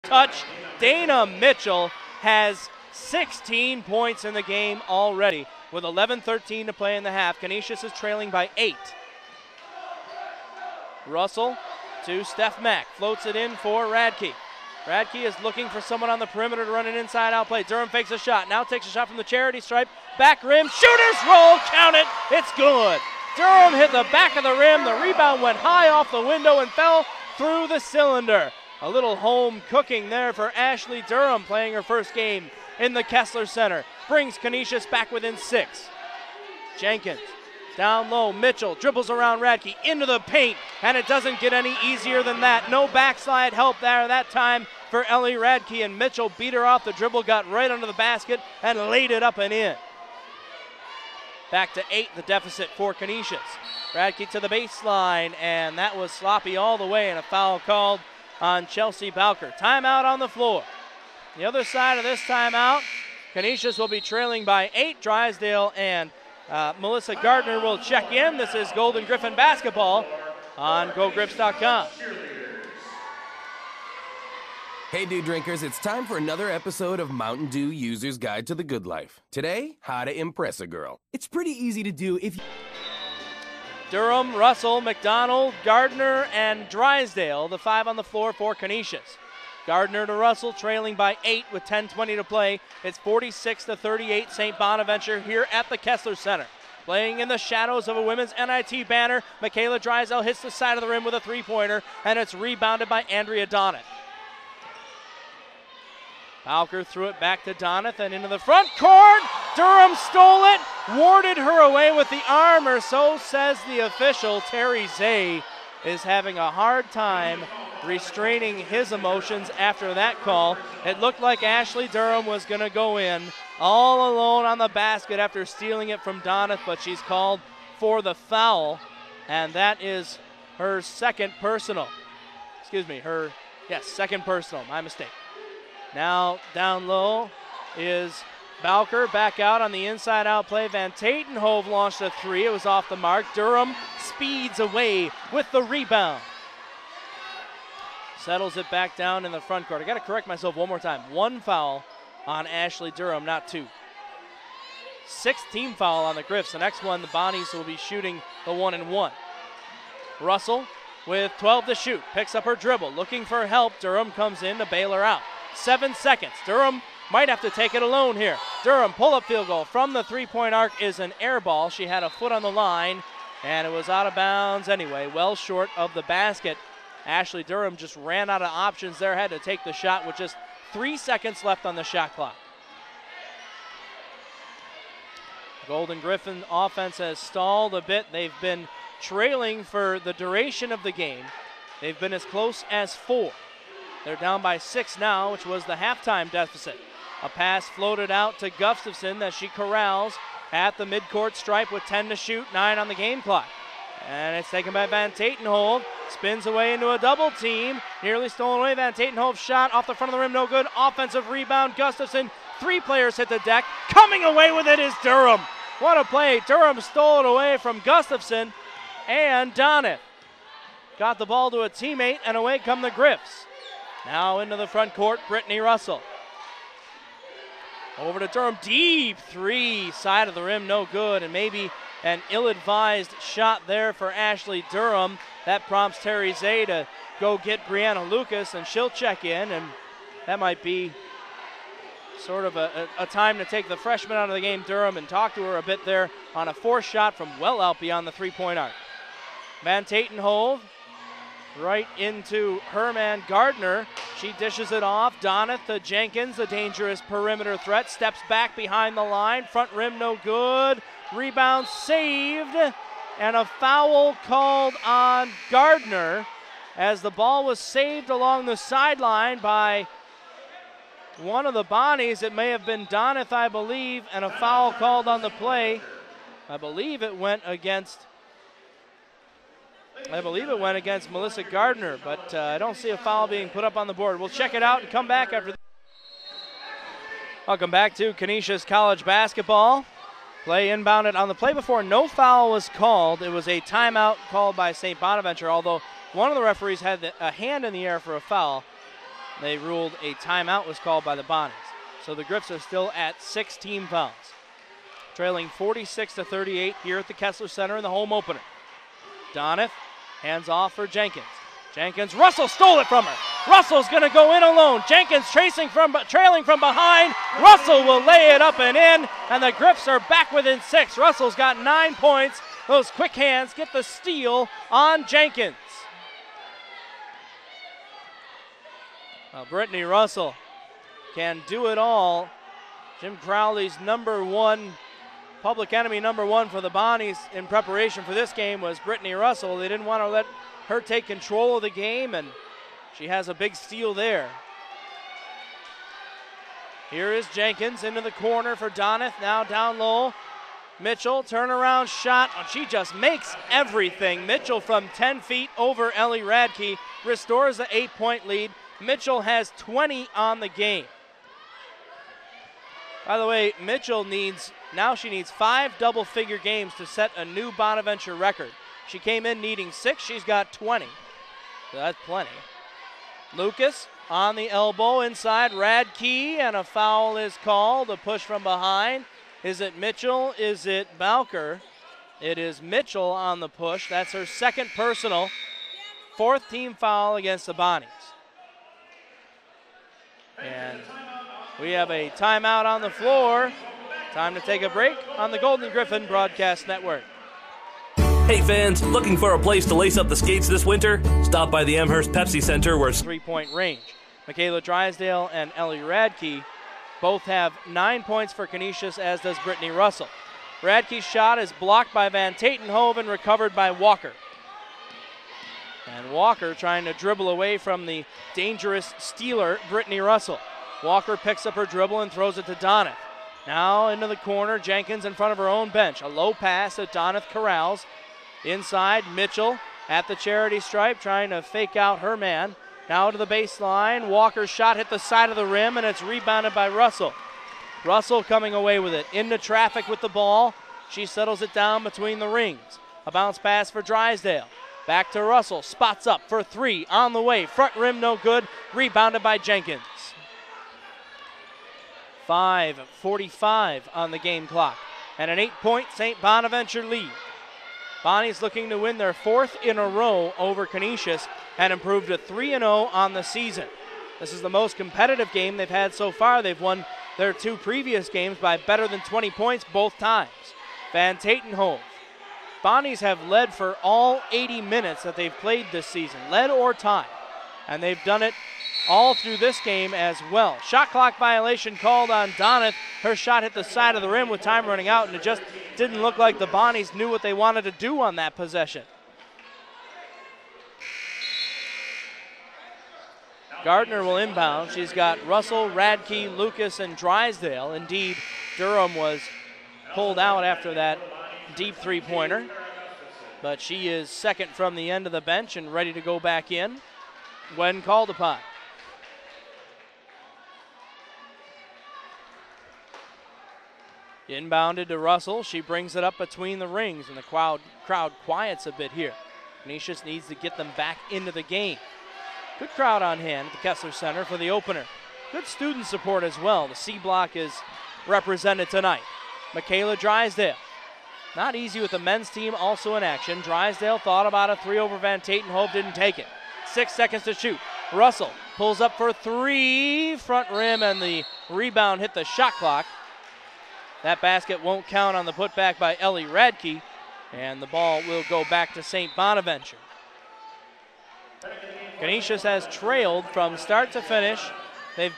touch. Dana Mitchell has 16 points in the game already with 11:13 to play in the half. Canisius is trailing by 8. Russell to Steph Mack, floats it in for Radke. Radke is looking for someone on the perimeter to run an inside-out play. Durham fakes a shot, now takes a shot from the charity stripe. Back rim, shooter's roll, count it, it's good. Durham hit the back of the rim, the rebound went high off the window and fell through the cylinder. A little home cooking there for Ashley Durham, playing her first game in the Kessler Center. Brings Canisius back within 6. Jenkins down low, Mitchell dribbles around Radke into the paint, and it doesn't get any easier than that. No backslide help there that time for Ellie Radke, and Mitchell beat her off the dribble, got right under the basket, and laid it up and in. Back to 8, the deficit for Canisius. Radke to the baseline, and that was sloppy all the way, and a foul called on Chelsea Bowker. Timeout on the floor. The other side of this timeout, Canisius will be trailing by 8. Drysdale and Melissa Gardner will check in. This is Golden Griffin basketball on GoGrips.com. Hey, Dew Drinkers, it's time for another episode of Mountain Dew User's Guide to the Good Life. Today, how to impress a girl. It's pretty easy to do if you... Durham, Russell, McDonald, Gardner, and Drysdale, the 5 on the floor for Canisius. Gardner to Russell, trailing by 8 with 10:20 to play. It's 46-38 St. Bonaventure here at the Kessler Center. Playing in the shadows of a women's NIT banner, Michaela Drysdale hits the side of the rim with a three-pointer, and it's rebounded by Andrea Donath. Bowker threw it back to Donath and into the front court. Durham stole it, warded her away with the arm, or so says the official. Terry Zay is having a hard time restraining his emotions after that call. It looked like Ashley Durham was going to go in all alone on the basket after stealing it from Donath, but she's called for the foul, and that is her second personal. Second personal, my mistake. Now down low is Bowker, back out on the inside-out play. Van Tatenhove launched a 3. It was off the mark. Durham speeds away with the rebound. Settles it back down in the front court. I got to correct myself one more time. 1 foul on Ashley Durham, not 2. 6th team foul on the Griffs. The next one, the Bonnies will be shooting the 1-and-1. Russell with 12 to shoot. Picks up her dribble, looking for help. Durham comes in to bail her out. 7 seconds. Durham might have to take it alone here. Durham, pull-up field goal from the three-point arc is an air ball. She had a foot on the line, and it was out of bounds anyway, well short of the basket. Ashley Durham just ran out of options there, had to take the shot with just 3 seconds left on the shot clock. Golden Griffin offense has stalled a bit. They've been trailing for the duration of the game. They've been as close as 4. They're down by 6 now, which was the halftime deficit. A pass floated out to Gustafson that she corrals at the midcourt stripe with 10 to shoot, 9 on the game clock. And it's taken by Van Tatenhove. Spins away into a double team. Nearly stolen away. Van Tatenhove's shot off the front of the rim, no good. Offensive rebound, Gustafson. 3 players hit the deck. Coming away with it is Durham. What a play. Durham stole it away from Gustafson, and Donath got the ball to a teammate, and away come the Griffs. Now into the front court, Brittany Russell. Over to Durham, deep 3, side of the rim, no good, and maybe an ill-advised shot there for Ashley Durham. That prompts Terry Zay to go get Brianna Lucas, and she'll check in, and that might be sort of a time to take the freshman out of the game, Durham, and talk to her a bit there on a forced shot from well out beyond the three-point arc. Van Tatenhove right into her man Gardner. She dishes it off. Donath to Jenkins, the dangerous perimeter threat. Steps back behind the line. Front rim no good. Rebound saved. And a foul called on Gardner as the ball was saved along the sideline by one of the Bonnies. It may have been Donath, I believe, and a foul called on the play. I believe it went against Melissa Gardner, but I don't see a foul being put up on the board. We'll check it out and come back after. Welcome back to Canisius College basketball. Play inbounded on the play before. No foul was called. It was a timeout called by St. Bonaventure, although one of the referees had a hand in the air for a foul. They ruled a timeout was called by the Bonnies. So the Griffs are still at 6 team fouls. Trailing 46-38 here at the Kessler Center in the home opener. Donath hands off for Jenkins. Jenkins, Russell stole it from her. Russell's going to go in alone. Jenkins trailing from behind. Russell will lay it up and in, and the Griffs are back within 6. Russell's got 9 points. Those quick hands get the steal on Jenkins. Well, Brittany Russell can do it all. Jim Crowley's public enemy number 1 for the Bonnies in preparation for this game was Brittany Russell. They didn't want to let her take control of the game, and she has a big steal there. Here is Jenkins into the corner for Donath, now down low. Mitchell, turnaround shot. Oh, she just makes everything. Mitchell from 10 feet over Ellie Radke restores the 8-point lead. Mitchell has 20 on the game. By the way, Mitchell needs 5 double-figure games to set a new Bonaventure record. She came in needing 6. She's got 20. So that's plenty. Lucas on the elbow inside. Radke, and a foul is called. A push from behind. Is it Mitchell? Is it Bowker? It is Mitchell on the push. That's her second personal. 4th team foul against the Bonnies. And we have a timeout on the floor. Time to take a break on the Golden Griffin Broadcast Network. Hey fans, looking for a place to lace up the skates this winter? Stop by the Amherst Pepsi Center where 3-point range. Michaela Drysdale and Ellie Radke both have 9 points for Canisius, as does Brittany Russell. Radke's shot is blocked by Van Tatenhove and recovered by Walker. And Walker trying to dribble away from the dangerous stealer, Brittany Russell. Walker picks up her dribble and throws it to Donath. Now into the corner, Jenkins in front of her own bench. A low pass that Donath corrals. Inside, Mitchell at the charity stripe trying to fake out her man. Now to the baseline. Walker's shot hit the side of the rim, and it's rebounded by Russell. Russell coming away with it. Into traffic with the ball. She settles it down between the rings. A bounce pass for Drysdale. Back to Russell. Spots up for 3 on the way. Front rim no good. Rebounded by Jenkins. 5:45 on the game clock. And an 8-point St. Bonaventure lead. Bonnie's looking to win their 4th in a row over Canisius and improve to 3-0 on the season. This is the most competitive game they've had so far. They've won their 2 previous games by better than 20 points both times. Van Tatenhove. Bonnies have led for all 80 minutes that they've played this season, led or tied. And they've done it all through this game as well. Shot clock violation called on Donath. Her shot hit the side of the rim with time running out, and it just didn't look like the Bonnies knew what they wanted to do on that possession. Gardner will inbound. She's got Russell, Radke, Lucas, and Drysdale. Indeed, Durham was pulled out after that deep 3-pointer, but she is second from the end of the bench and ready to go back in when called upon. Inbounded to Russell. She brings it up between the rings, and the crowd quiets a bit here. Canisius needs to get them back into the game. Good crowd on hand at the Kessler Center for the opener. Good student support as well. The C block is represented tonight. Michaela Drysdale. Not easy with the men's team also in action. Drysdale thought about a 3 over Van Tatenhove, didn't take it. 6 seconds to shoot. Russell pulls up for 3. Front rim, and the rebound hit the shot clock. That basket won't count on the putback by Ellie Radke, and the ball will go back to St. Bonaventure. Canisius has trailed from start to finish. They've been